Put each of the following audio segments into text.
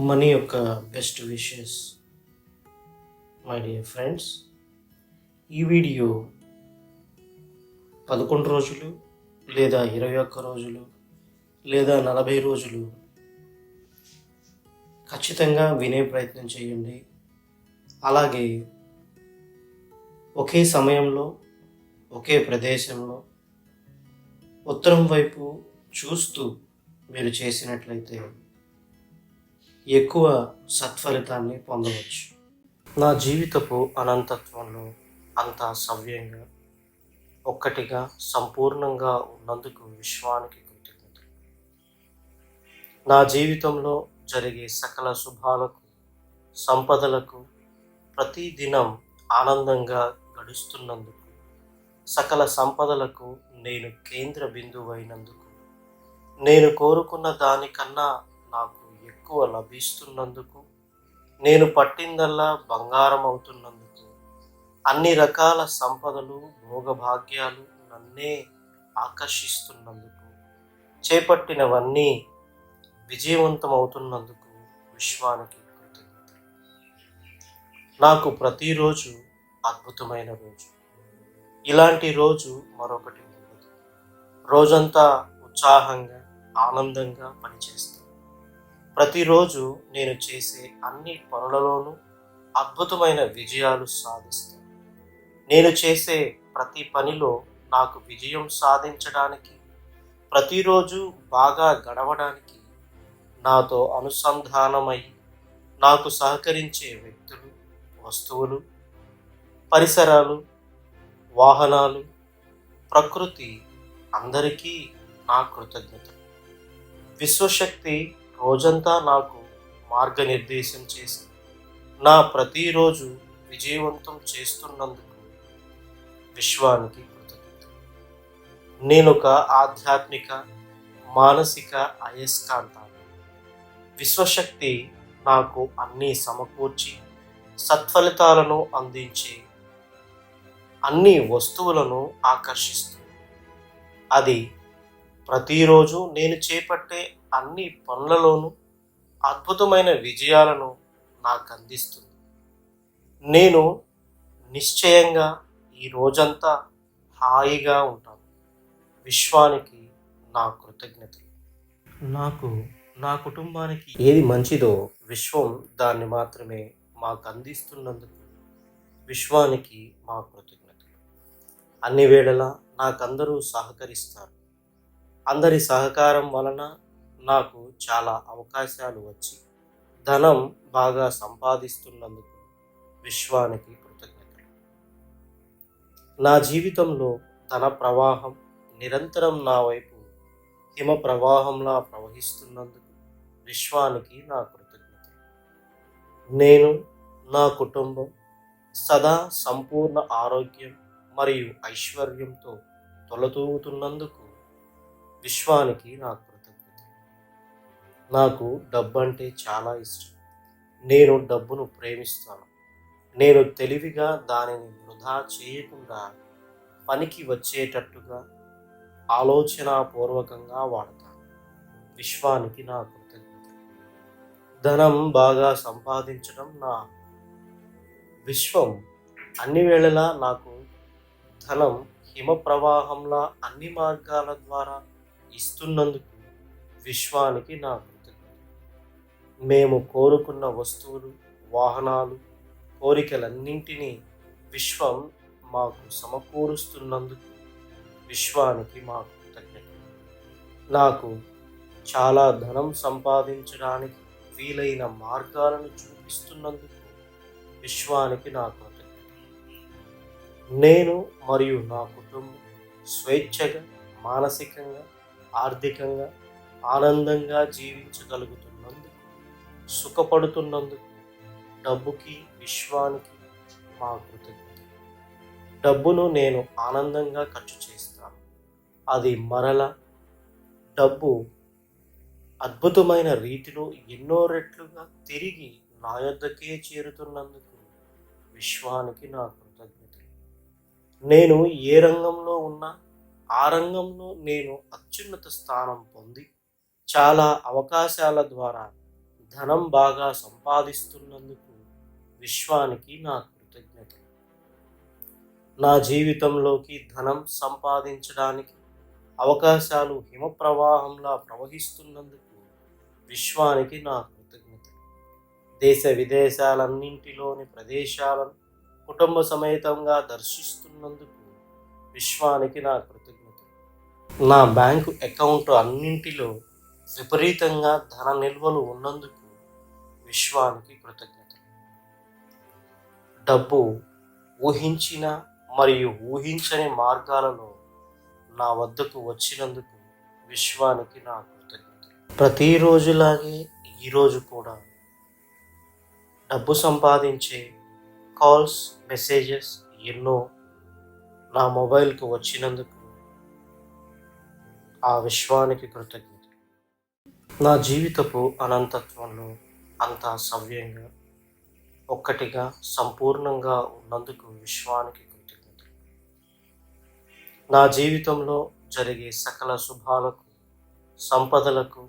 Money యొక్క best wishes my dear friends. ఈ video 11 రోజులు లేదా 21 రోజులు లేదా 40 రోజులు ఖచ్చితంగా వినే ప్రయత్నం చేయండి. అలాగే ఒకే సమయంలో ఒకే ప్రదేశంలో ఉత్తరం వైపు చూస్తూ మీరు చేసినట్లయితే ఎక్కువ సత్ఫలితాన్ని పొందవచ్చు. నా జీవితపు అనంతత్వంలో అంతా సవ్యంగా ఒక్కటిగా సంపూర్ణంగా ఉన్నందుకు విశ్వానికి కృతజ్ఞతలు. నా జీవితంలో జరిగే సకల శుభాలకు సంపదలకు ప్రతి దినం ఆనందంగా గడుస్తున్నందుకు, సకల సంపదలకు నేను కేంద్ర బిందువైనందుకు, నేను కోరుకున్న దానికన్నా నాకు ఎక్కువ లభిస్తున్నందుకు, నేను పట్టిందల్లా బంగారం అవుతున్నందుకు, అన్ని రకాల సంపదలు భోగభాగ్యాలు నన్నే ఆకర్షిస్తున్నందుకు, చేపట్టినవన్నీ విజయవంతమవుతున్నందుకు విశ్వానికి కృతజ్ఞత. నాకు ప్రతిరోజు అద్భుతమైన రోజు. ఇలాంటి రోజు మరొకటి ఉండదు. రోజంతా ఉత్సాహంగా ఆనందంగా పనిచేస్తాను. ప్రతిరోజు నేను చేసే అన్ని పనులలోనూ అద్భుతమైన విజయాలు సాధిస్తాను. నేను చేసే ప్రతి పనిలో నాకు విజయం సాధించడానికి, ప్రతిరోజు బాగా గడవడానికి, నాతో అనుసంధానమై నాకు సహకరించే వ్యక్తులు, వస్తువులు, పరిసరాలు, వాహనాలు, ప్రకృతి అందరికీ నా కృతజ్ఞతలు. విశ్వశక్తి రోజంతా నాకు మార్గనిర్దేశం చేసి నా ప్రతిరోజు విజయవంతం చేస్తున్నందుకు విశ్వానికి కృతజ్ఞత. నేనొక ఆధ్యాత్మిక మానసిక అయస్కాంతాన్ని. విశ్వశక్తి నాకు అన్నీ సమకూర్చి సత్ఫలితాలను అందించే అన్ని వస్తువులను ఆకర్షిస్తుంది. అది ప్రతిరోజు నేను చేపట్టే అన్ని పనులలోనూ అద్భుతమైన విజయాలను నాకు అందిస్తుంది. నేను నిశ్చయంగా ఈ రోజంతా హాయిగా ఉంటాను. విశ్వానికి నా కృతజ్ఞతలు. నాకు నా కుటుంబానికి ఏది మంచిదో విశ్వం దాన్ని మాత్రమే మాకు అందిస్తున్నందుకు విశ్వానికి మా కృతజ్ఞతలు. అన్ని వేళలా నాకందరూ సహకరిస్తారు. అందరి సహకారం వలన నాకు చాలా అవకాశాలు వచ్చి ధనం బాగా సంపాదిస్తున్నందుకు విశ్వానికి కృతజ్ఞతలు. నా జీవితంలో ధన ప్రవాహం నిరంతరం నా వైపు హిమ ప్రవాహంలా ప్రవహిస్తున్నందుకు విశ్వానికి నా కృతజ్ఞతలు. నేను, నా కుటుంబం సదా సంపూర్ణ ఆరోగ్యం మరియు ఐశ్వర్యంతో తొలతూగుతున్నందుకు విశ్వానికి నా కృతజ్ఞతలు. నాకు డబ్బు అంటే చాలా ఇష్టం. నేను డబ్బును ప్రేమిస్తాను. నేను తెలివిగా దానిని వృధా చేయకుండా పనికి వచ్చేటట్టుగా ఆలోచనాపూర్వకంగా వాడతాను. విశ్వానికి నా కృతజ్ఞతలు. ధనం బాగా సంపాదించడం నా విశ్వం అన్ని వేళలా నాకు ధనం హిమ ప్రవాహంలా అన్ని మార్గాల ద్వారా ఇస్తున్నందుకు విశ్వానికి నా కృతజ్ఞత. మేము కోరుకున్న వస్తువులు, వాహనాలు, కోరికలన్నింటినీ విశ్వం మాకు సమకూరుస్తున్నందుకు విశ్వానికి మా కృతజ్ఞత. నాకు చాలా ధనం సంపాదించడానికి వీలైన మార్గాలను చూపిస్తున్నందుకు విశ్వానికి నా కృతజ్ఞత. నేను మరియు నా కుటుంబం స్వేచ్ఛగా, మానసికంగా, ఆర్థికంగా ఆనందంగా జీవించగలుగుతున్నందుకు, సుఖపడుతున్నందుకు డబ్బుకి విశ్వానికి మా కృతజ్ఞత. డబ్బును నేను ఆనందంగా ఖర్చు చేస్తాను. అది మరల డబ్బు అద్భుతమైన రీతిలో ఎన్నో రెట్లుగా తిరిగి నా యొద్దకే చేరుతున్నందుకు విశ్వానికి నా కృతజ్ఞతలు. నేను ఏ రంగంలో ఉన్నా ఆ రంగంలో నేను అత్యున్నత స్థానం పొంది చాలా అవకాశాల ద్వారా ధనం బాగా సంపాదిస్తున్నందుకు విశ్వానికి నా కృతజ్ఞతలు. నా జీవితంలోకి ధనం సంపాదించడానికి అవకాశాలు హిమప్రవాహంలా ప్రవహిస్తున్నందుకు విశ్వానికి నా కృతజ్ఞతలు. దేశ విదేశాలన్నింటిలోని ప్రదేశాలను కుటుంబ సమేతంగా దర్శిస్తున్నందుకు విశ్వానికి నా కృతజ్ఞతలు. నా బ్యాంకు అకౌంట్ అన్నింటిలో విపరీతంగా ధన నిల్వలు ఉన్నందుకు విశ్వానికి కృతజ్ఞతలు. డబ్బు ఊహించిన మరియు ఊహించని మార్గాలలో నా వద్దకు వచ్చినందుకు విశ్వానికి నా కృతజ్ఞతలు. ప్రతిరోజులాగే ఈరోజు కూడా డబ్బు సంపాదించే కాల్స్, మెసేజెస్ ఎన్నో నా మొబైల్కు వచ్చినందుకు ఆ విశ్వానికి కృతజ్ఞతలు. నా జీవితపు అనంతత్వంలో అంతా సవ్యంగా ఒక్కటిగా సంపూర్ణంగా ఉన్నందుకు విశ్వానికి కృతజ్ఞతలు. నా జీవితంలో జరిగే సకల శుభాలకు, సంపదలకు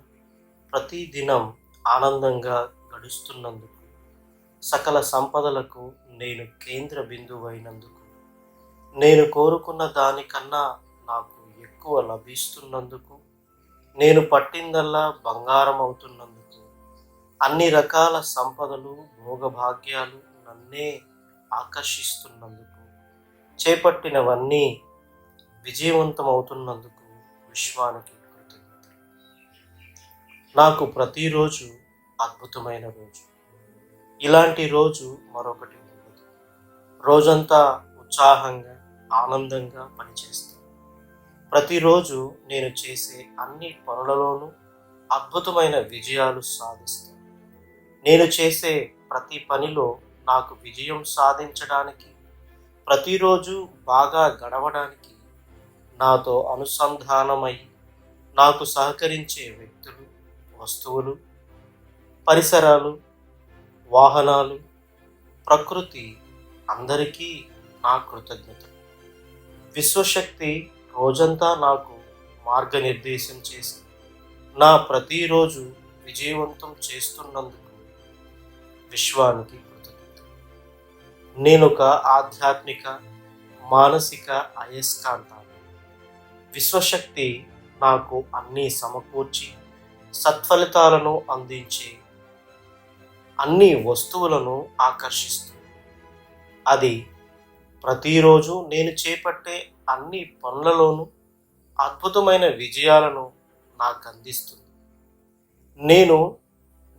ప్రతి దినం ఆనందంగా గడుస్తున్నందుకు, సకల సంపదలకు నేను కేంద్ర బిందువైనందుకు, నేను కోరుకున్న దానికన్నా నాకు ఎక్కువ లభిస్తున్నందుకు, నేను పట్టిందల్లా బంగారం అవుతున్నందుకు, అన్ని రకాల సంపదలు, భోగభాగ్యాలు నన్నే ఆకర్షిస్తున్నందుకు, చేపట్టినవన్నీ విజయవంతమవుతున్నందుకు విశ్వానికి కృతజ్ఞతలు. నాకు ప్రతిరోజు అద్భుతమైన రోజు. ఇలాంటి రోజు మరొకటి ఉండదు. రోజంతా ఉత్సాహంగా, ఆనందంగా పనిచేస్తాను. ప్రతిరోజు నేను చేసే అన్ని పనులలోనూ అద్భుతమైన విజయాలు సాధిస్తాను. నేను చేసే ప్రతి పనిలో నాకు విజయం సాధించడానికి, ప్రతిరోజు బాగా గడవడానికి నాతో అనుసంధానమై నాకు సహకరించే వ్యక్తులు, వస్తువులు, పరిసరాలు, వాహనాలు, ప్రకృతి అందరికీ నా కృతజ్ఞతలు. విశ్వశక్తి రోజంతా నాకు మార్గనిర్దేశం చేసి నా ప్రతిరోజు విజయవంతం చేస్తున్నందుకు విశ్వానికి కృతజ్ఞతలు. నేనొక ఆధ్యాత్మిక, మానసిక అయస్కాంతాన్ని. విశ్వశక్తి నాకు అన్నీ సమకూర్చి సత్ఫలితాలను అందించే అన్ని వస్తువులను ఆకర్షిస్తుంది. అది ప్రతిరోజు నేను చేపట్టే అన్ని పనులలోనూ అద్భుతమైన విజయాలను నాకు అందిస్తుంది. నేను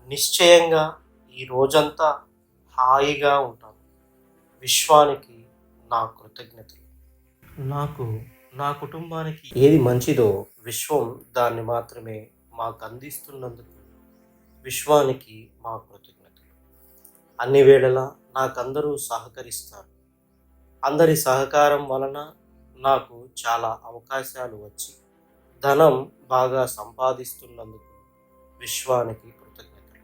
నిశ్చయంగా ఈ రోజంతా హాయిగా ఉంటాను. విశ్వానికి నా కృతజ్ఞతలు. నాకు, నా కుటుంబానికి ఏది మంచిదో విశ్వం దాన్ని మాత్రమే మాకు అందిస్తున్నందుకు విశ్వానికి మా కృతజ్ఞతలు. అన్ని వేళలా నాకందరూ సహకరిస్తారు. అందరి సహకారం వలన నాకు చాలా అవకాశాలు వచ్చి ధనం బాగా సంపాదిస్తున్నందుకు విశ్వానికి కృతజ్ఞతలు.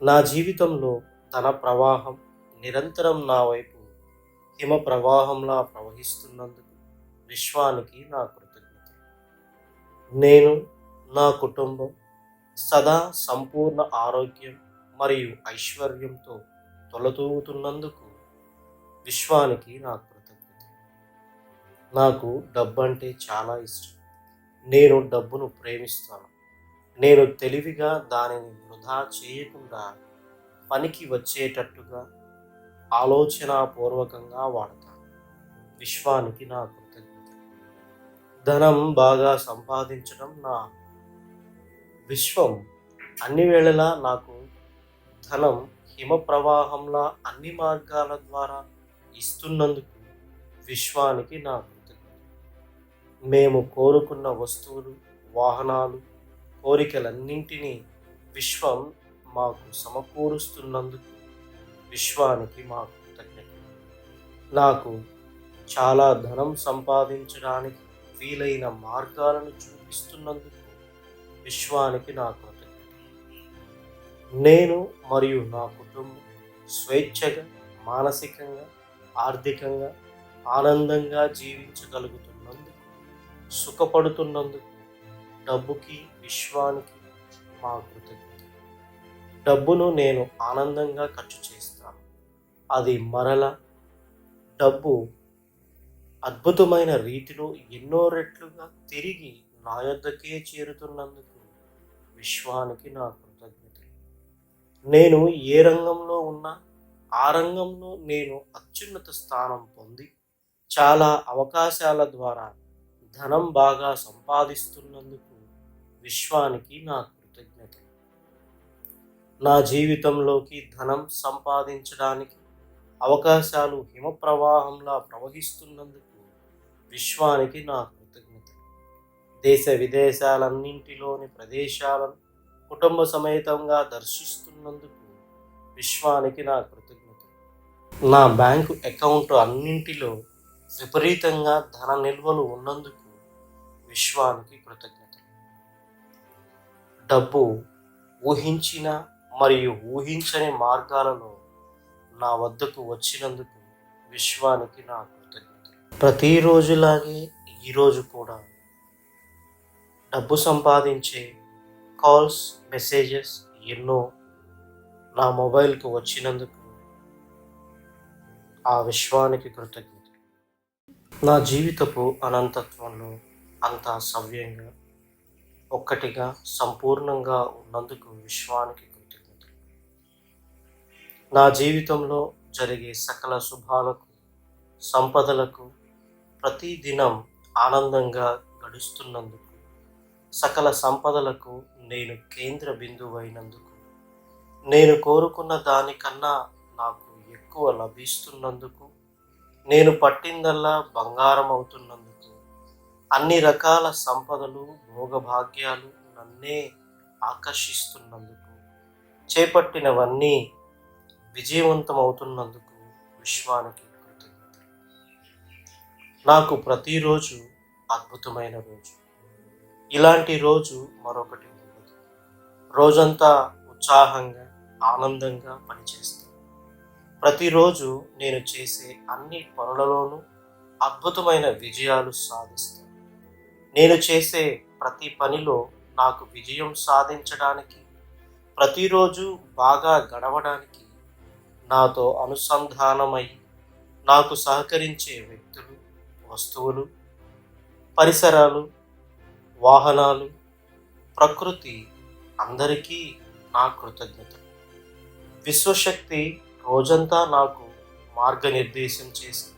నా జీవితంలో ధన ప్రవాహం నిరంతరం నా వైపు హిమ ప్రవాహంలా ప్రవహిస్తున్నందుకు విశ్వానికి నా కృతజ్ఞతలు. నేను, నా కుటుంబం సదా సంపూర్ణ ఆరోగ్యం మరియు ఐశ్వర్యంతో తొలతూగుతున్నందుకు విశ్వానికి నా కృతజ్ఞతలు. నాకు డబ్బు అంటే చాలా ఇష్టం. నేను డబ్బును ప్రేమిస్తాను. నేను తెలివిగా దానిని వృధా చేయకుండా పనికి వచ్చేటట్టుగా ఆలోచనాపూర్వకంగా వాడతాను. విశ్వానికి నా కృతజ్ఞతలు. ధనం బాగా సంపాదించడం నా విశ్వం అన్ని వేళలా నాకు ధనం హిమ ప్రవాహంలా అన్ని మార్గాల ద్వారా ఇస్తున్నందుకు విశ్వానికి నా కృతజ్ఞతలు. మేము కోరుకున్న వస్తువులు, వాహనాలు, కోరికలన్నింటినీ విశ్వం మాకు సమకూరుస్తున్నందుకు విశ్వానికి మా కృతజ్ఞతలు. నాకు చాలా ధనం సంపాదించడానికి వీలైన మార్గాలను చూపిస్తున్నందుకు విశ్వానికి నా కృతజ్ఞతలు. నేను మరియు నా కుటుంబం స్వేచ్ఛగా, మానసికంగా, ఆర్థికంగా ఆనందంగా జీవించగలుగుతున్నందుకు, సుఖపడుతున్నందుకు డబ్బుకి, విశ్వానికి మా కృతజ్ఞతలు. డబ్బును నేను ఆనందంగా ఖర్చు చేస్తాను. అది మరల డబ్బు అద్భుతమైన రీతిలో ఎన్నో రెట్లుగా తిరిగి నా యొద్దకే చేరుతున్నందుకు విశ్వానికి నా కృతజ్ఞతలు. నేను ఏ రంగంలో ఉన్నా ఆ రంగంలో నేను అత్యున్నత స్థానం పొంది చాలా అవకాశాల ద్వారా ధనం బాగా సంపాదిస్తున్నందుకు విశ్వానికి నా కృతజ్ఞతలు. నా జీవితంలోకి ధనం సంపాదించడానికి అవకాశాలు హిమప్రవాహంలా ప్రవహిస్తున్నందుకు విశ్వానికి నా కృతజ్ఞతలు. దేశ విదేశాలన్నింటిలోని ప్రదేశాలను కుటుంబ సమేతంగా దర్శిస్తున్నందుకు విశ్వానికి నా కృతజ్ఞతలు. నా బ్యాంకు అకౌంట్ అన్నింటిలో విపరీతంగా ధన నిల్వలు ఉన్నందుకు విశ్వానికి కృతజ్ఞతలు. డబ్బు ఊహించిన మరియు ఊహించని మార్గాలలో నా వద్దకు వచ్చినందుకు విశ్వానికి నా కృతజ్ఞతలు. ప్రతిరోజులాగే ఈరోజు కూడా డబ్బు సంపాదించే కాల్స్, మెసేజెస్ ఎన్నో నా మొబైల్కు వచ్చినందుకు ఆ విశ్వానికి కృతజ్ఞతలు. నా జీవితపు అనంతత్వంలో అంతా సవ్యంగా ఒక్కటిగా సంపూర్ణంగా ఉన్నందుకు విశ్వానికి కృతజ్ఞతలు. నా జీవితంలో జరిగే సకల శుభాలకు, సంపదలకు ప్రతి దినం ఆనందంగా గడుస్తున్నందుకు, సకల సంపదలకు నేను కేంద్ర బిందువైనందుకు, నేను కోరుకున్న దానికన్నా నాకు ఎక్కువ లభిస్తున్నందుకు, నేను పట్టిందల్లా బంగారం అవుతున్నందుకు, అన్ని రకాల సంపదలు, భోగభాగ్యాలు నన్నే ఆకర్షిస్తున్నందుకు, చేపట్టినవన్నీ విజయవంతమవుతున్నందుకు విశ్వానికి కృతజ్ఞతలు. నాకు ప్రతిరోజు అద్భుతమైన రోజు. ఇలాంటి రోజు మరొకటి ఉండదు. రోజంతా ఉత్సాహంగా, ఆనందంగా పనిచేస్తాను. ప్రతిరోజు నేను చేసే అన్ని పనులలోనూ అద్భుతమైన విజయాలు సాధిస్తాను. నేను చేసే ప్రతి పనిలో నాకు విజయం సాధించడానికి, ప్రతిరోజు బాగా గడవడానికి నాతో అనుసంధానమై నాకు సహకరించే వ్యక్తులు, వస్తువులు, పరిసరాలు, వాహనాలు, ప్రకృతి అందరికీ నా కృతజ్ఞత. విశ్వశక్తి రోజంతా నాకు మార్గనిర్దేశం చేసి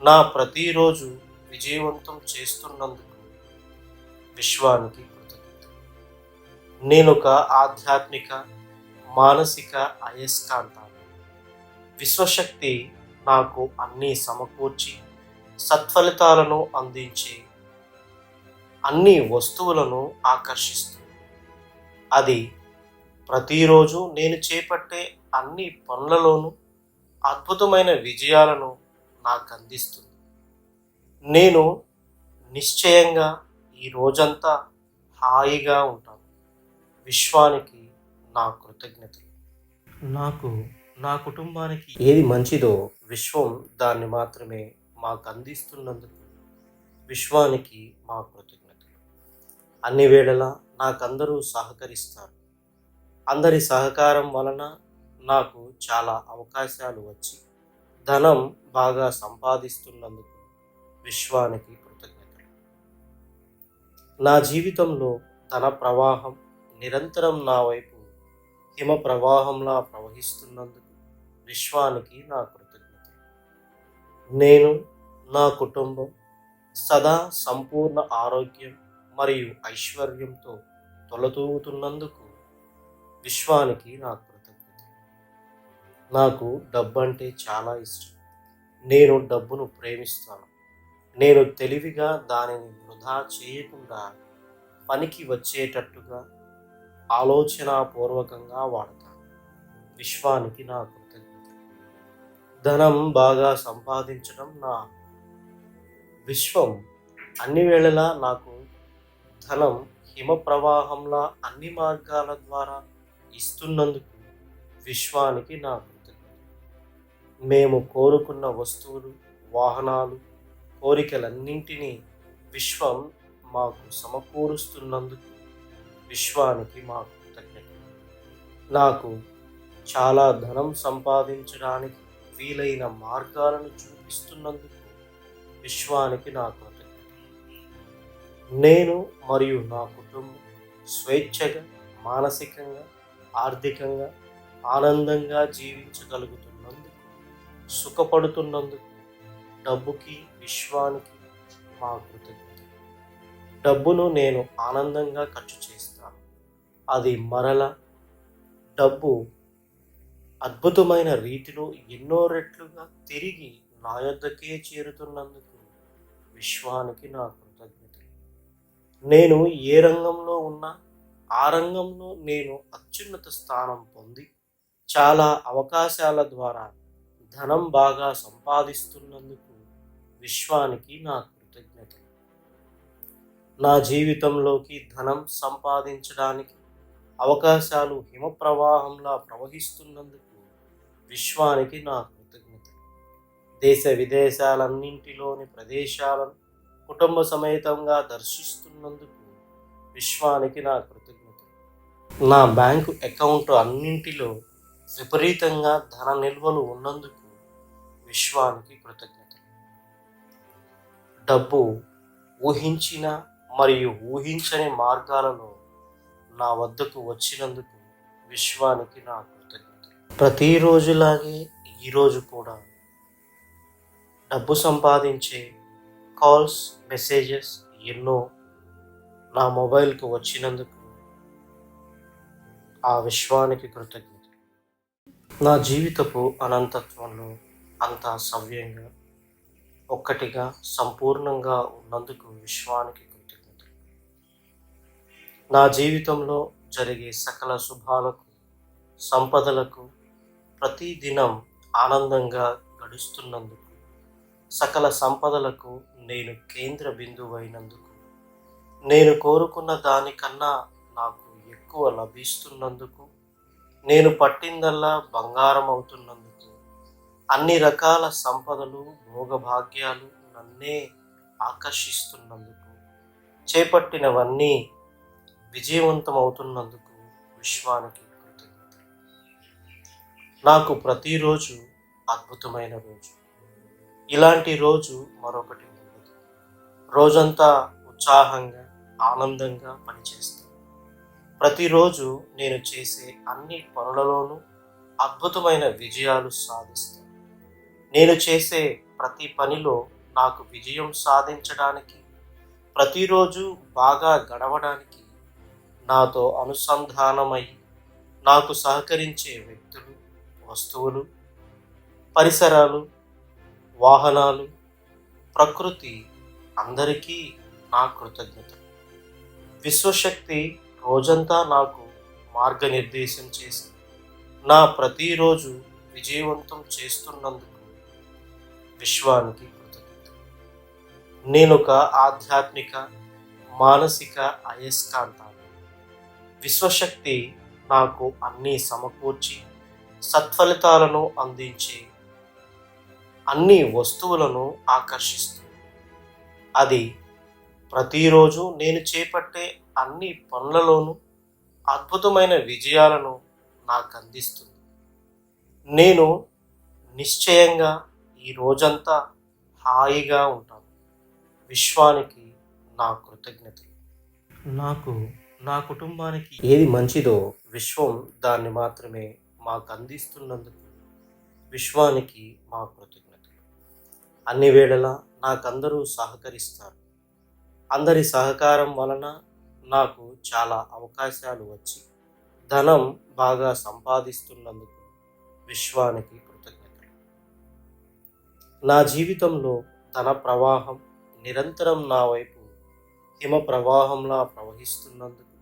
నా ప్రతిరోజు విజయవంతం చేస్తున్నందుకు విశ్వానికి కృతజ్ఞత. నేనొక ఆధ్యాత్మిక, మానసిక అయస్కాంతాన్ని. విశ్వశక్తి నాకు అన్నీ సమకూర్చి సత్ఫలితాలను అందించే అన్ని వస్తువులను ఆకర్షిస్తుంది. అది ప్రతిరోజు నేను చేపట్టే అన్ని పనులలోనూ అద్భుతమైన విజయాలను నాకు అందిస్తుంది. నేను నిశ్చయంగా ఈ రోజంతా హాయిగా ఉంటాను. విశ్వానికి నా కృతజ్ఞతలు. నాకు, నా కుటుంబానికి ఏది మంచిదో విశ్వం దాన్ని మాత్రమే మాకు అందిస్తున్నందుకు విశ్వానికి మా కృతజ్ఞతలు. అన్ని వేళలా నాకందరూ సహకరిస్తారు. అందరి సహకారం వలన నాకు చాలా అవకాశాలు వచ్చి ధనం బాగా సంపాదిస్తున్నందుకు విశ్వానికి కృతజ్ఞతలు. నా జీవితంలో ధన ప్రవాహం నిరంతరం నా వైపు హిమ ప్రవాహంలా ప్రవహిస్తున్నందుకు విశ్వానికి నా కృతజ్ఞతలు. నేను, నా కుటుంబం సదా సంపూర్ణ ఆరోగ్యం మరియు ఐశ్వర్యంతో తొలతూగుతున్నందుకు విశ్వానికి నా కృతజ్ఞతలు. నాకు డబ్బు అంటే చాలా ఇష్టం. నేను డబ్బును ప్రేమిస్తాను. నేను తెలివిగా దానిని వృధా చేయకుండా పనికి వచ్చేటట్టుగా ఆలోచనాపూర్వకంగా వాడతాను. విశ్వానికి నా కృతజ్ఞతలు. ధనం బాగా సంపాదించడం నా విశ్వం అన్ని వేళలా నాకు ధనం హిమ ప్రవాహంలా అన్ని మార్గాల ద్వారా ఇస్తున్నందుకు విశ్వానికి నా కృతజ్ఞతలు. మేము కోరుకున్న వస్తువులు, వాహనాలు, కోరికలన్నింటినీ విశ్వం మాకు సమకూరుస్తున్నందుకు విశ్వానికి మా కృతజ్ఞతలు. నాకు చాలా ధనం సంపాదించడానికి వీలైన మార్గాలను చూపిస్తున్నందుకు విశ్వానికి నా కృతజ్ఞత. నేను మరియు నా కుటుంబం స్వేచ్ఛగా, మానసికంగా, ఆర్థికంగా, ఆనందంగా జీవించగలుగుతున్నందుకు, సుఖపడుతున్నందుకు డబ్బుకి, విశ్వానికి మా కృతజ్ఞత. డబ్బును నేను ఆనందంగా ఖర్చు చేస్తాను. అది మరల డబ్బు అద్భుతమైన రీతిలో ఎన్నో రెట్లుగా తిరిగి నా యొద్దకే చేరుతున్నందుకు విశ్వానికి నా కృతజ్ఞతలు. నేను ఏ రంగంలో ఉన్నా ఆ రంగంలో నేను అత్యున్నత స్థానం పొంది చాలా అవకాశాల ద్వారా ధనం బాగా సంపాదిస్తున్నందుకు విశ్వానికి నా కృతజ్ఞతలు. నా జీవితంలోకి ధనం సంపాదించడానికి అవకాశాలు హిమప్రవాహంలా ప్రవహిస్తున్నందుకు విశ్వానికి నా కృతజ్ఞతలు. దేశ విదేశాలన్నింటిలోని ప్రదేశాలను కుటుంబ సమేతంగా దర్శిస్తున్నందుకు విశ్వానికి నా కృతజ్ఞతలు. నా బ్యాంకు అకౌంట్ అన్నింటిలో విపరీతంగా ధన నిల్వలు ఉన్నందుకు విశ్వానికి కృతజ్ఞతలు. డబ్బు ఊహించిన మరియు ఊహించని మార్గాలలో నా వద్దకు వచ్చినందుకు విశ్వానికి నా కృతజ్ఞతలు. ప్రతిరోజులాగే ఈరోజు కూడా డబ్బు సంపాదించే కాల్స్, మెసేజెస్ ఎన్నో నా మొబైల్కు వచ్చినందుకు ఆ విశ్వానికి కృతజ్ఞతలు. నా జీవితపు అనంతత్వంలో అంతా సవ్యంగా, ఒక్కటిగా, సంపూర్ణంగా ఉన్నందుకు విశ్వానికి కృతజ్ఞతలు. నా జీవితంలో జరిగే సకల శుభాలకు, సంపదలకు ప్రతి దినం ఆనందంగా గడుస్తున్నందుకు, సకల సంపదలకు నేను కేంద్ర బిందువైనందుకు, నేను కోరుకున్న దానికన్నా నాకు ఎక్కువ లభిస్తున్నందుకు, నేను పట్టిందల్లా బంగారం అవుతున్నందుకు, అన్ని రకాల సంపదలు, భోగభాగ్యాలు నన్నే ఆకర్షిస్తున్నందుకు, చేపట్టినవన్నీ విజయవంతమవుతున్నందుకు విశ్వానికి కృతజ్ఞత. నాకు ప్రతిరోజు అద్భుతమైన రోజు. ఇలాంటి రోజు మరొకటి ఉండదు. రోజంతా ఉత్సాహంగా, ఆనందంగా పనిచేస్తాను. ప్రతిరోజు నేను చేసే అన్ని పనులలోనూ అద్భుతమైన విజయాలు సాధిస్తాను. నేను చేసే ప్రతి పనిలో నాకు విజయం సాధించడానికి, ప్రతిరోజు బాగా గడవడానికి నాతో అనుసంధానమై నాకు సహకరించే వ్యక్తులు, వస్తువులు, పరిసరాలు, వాహనాలు, ప్రకృతి అందరికీ నా కృతజ్ఞతలు. విశ్వశక్తి రోజంతా నాకు మార్గనిర్దేశం చేసి నా ప్రతిరోజు విజయవంతం చేస్తున్నందుకు విశ్వానికి కృతజ్ఞతలు. నేనొక ఆధ్యాత్మిక, మానసిక అయస్కాంతాన్ని. విశ్వశక్తి నాకు అన్నీ సమకూర్చి సత్ఫలితాలను అందించే అన్ని వస్తువులను ఆకర్షిస్తుంది. అది ప్రతిరోజు నేను చేపట్టే అన్ని పనులలోనూ అద్భుతమైన విజయాలను నాకు అందిస్తుంది. నేను నిశ్చయంగా ఈ రోజంతా హాయిగా ఉంటాను. విశ్వానికి నా కృతజ్ఞతలు. నాకు, నా కుటుంబానికి ఏది మంచిదో విశ్వం దాన్ని మాత్రమే మాకు అందిస్తున్నందుకు విశ్వానికి మా కృతజ్ఞతలు. అన్ని వేళలా నాకందరూ సహకరిస్తారు. అందరి సహకారం వలన నాకు చాలా అవకాశాలు వచ్చి ధనం బాగా సంపాదిస్తున్నందుకు విశ్వానికి కృతజ్ఞతలు. నా జీవితంలో ధన ప్రవాహం నిరంతరం నా వైపు హిమ ప్రవాహంలా ప్రవహిస్తున్నందుకు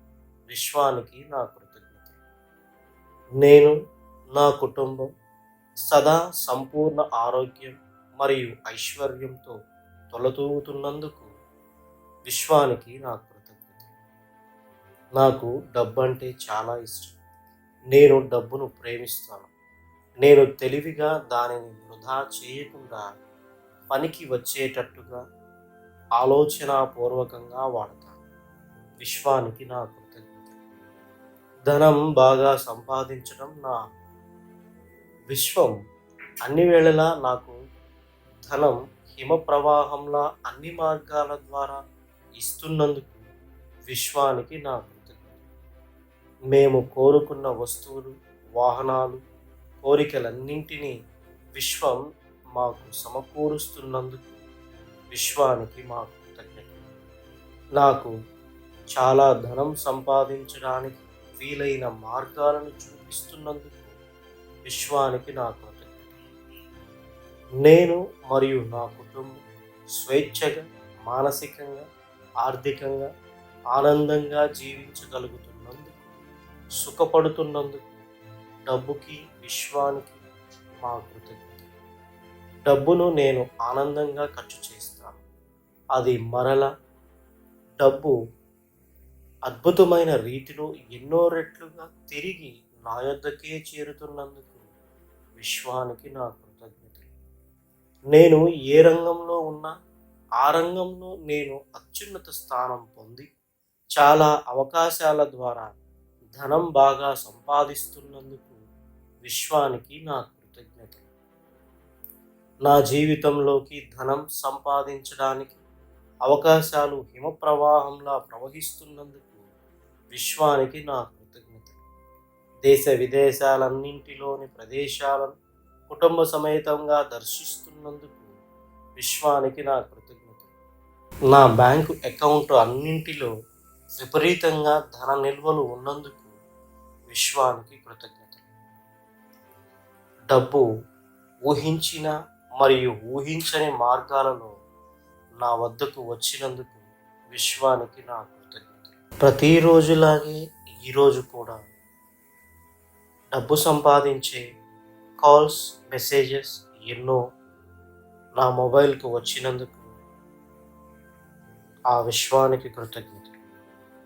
విశ్వానికి నా కృతజ్ఞతలు. నేను, నా కుటుంబం సదా సంపూర్ణ ఆరోగ్యం మరియు ఐశ్వర్యంతో తొలతూగుతున్నందుకు విశ్వానికి నా కృతజ్ఞతలు. నాకు డబ్బు అంటే చాలా ఇష్టం. నేను డబ్బును ప్రేమిస్తాను. నేను తెలివిగా దానిని వృధా చేయకుండా పనికి వచ్చేటట్టుగా ఆలోచనాపూర్వకంగా వాడతాను. విశ్వానికి నా కృతజ్ఞతలు. ధనం బాగా సంపాదించడం నా విశ్వం అన్ని వేళలా నాకు ధనం హిమ ప్రవాహంలా అన్ని మార్గాల ద్వారా ఇస్తున్నందుకు విశ్వానికి నా కృతజ్ఞత. మేము కోరుకున్న వస్తువులు, వాహనాలు, కోరికలన్నింటినీ విశ్వం మాకు సమకూరుస్తున్నందుకు విశ్వానికి మా కృతజ్ఞత. నాకు చాలా ధనం సంపాదించడానికి వీలైన మార్గాలను చూపిస్తున్నందుకు విశ్వానికి నా కృతజ్ఞత. నేను మరియు నా కుటుంబం స్వేచ్ఛగా, మానసికంగా, ఆర్థికంగా, ఆనందంగా జీవించగలుగుతున్నందుకు, సుఖపడుతున్నందుకు డబ్బుకి, విశ్వానికి మా కృతజ్ఞత. డబ్బును నేను ఆనందంగా ఖర్చు చేస్తాను. అది మరల డబ్బు అద్భుతమైన రీతిలో ఎన్నో రెట్లుగా తిరిగి నా యొద్దకే చేరుతున్నందుకు విశ్వానికి నా కృతజ్ఞతలు. నేను ఏ రంగంలో ఉన్నా ఆ రంగంలో నేను అత్యున్నత స్థానం పొంది చాలా అవకాశాల ద్వారా ధనం బాగా సంపాదిస్తున్నందుకు విశ్వానికి నా కృతజ్ఞతలు. నా జీవితంలోకి ధనం సంపాదించడానికి అవకాశాలు హిమ ప్రవాహంలా ప్రవహిస్తున్నందుకు విశ్వానికి నా కృతజ్ఞతలు. దేశ విదేశాలన్నింటిలోని ప్రదేశాలను కుటుంబ సమేతంగా దర్శిస్తున్నందుకు విశ్వానికి నా కృతజ్ఞతలు. నా బ్యాంకు అకౌంట్ అన్నింటిలో విపరీతంగా ధన నిల్వలు ఉన్నందుకు విశ్వానికి కృతజ్ఞతలు. డబ్బు ఊహించిన మరియు ఊహించని మార్గాలలో నా వద్దకు వచ్చినందుకు విశ్వానికి నా కృతజ్ఞతలు. ప్రతిరోజులాగే ఈరోజు కూడా డబ్బు సంపాదించే కాల్స్, మెసేజెస్ ఎన్నో నా మొబైల్కు వచ్చినందుకు ఆ విశ్వానికి కృతజ్ఞత.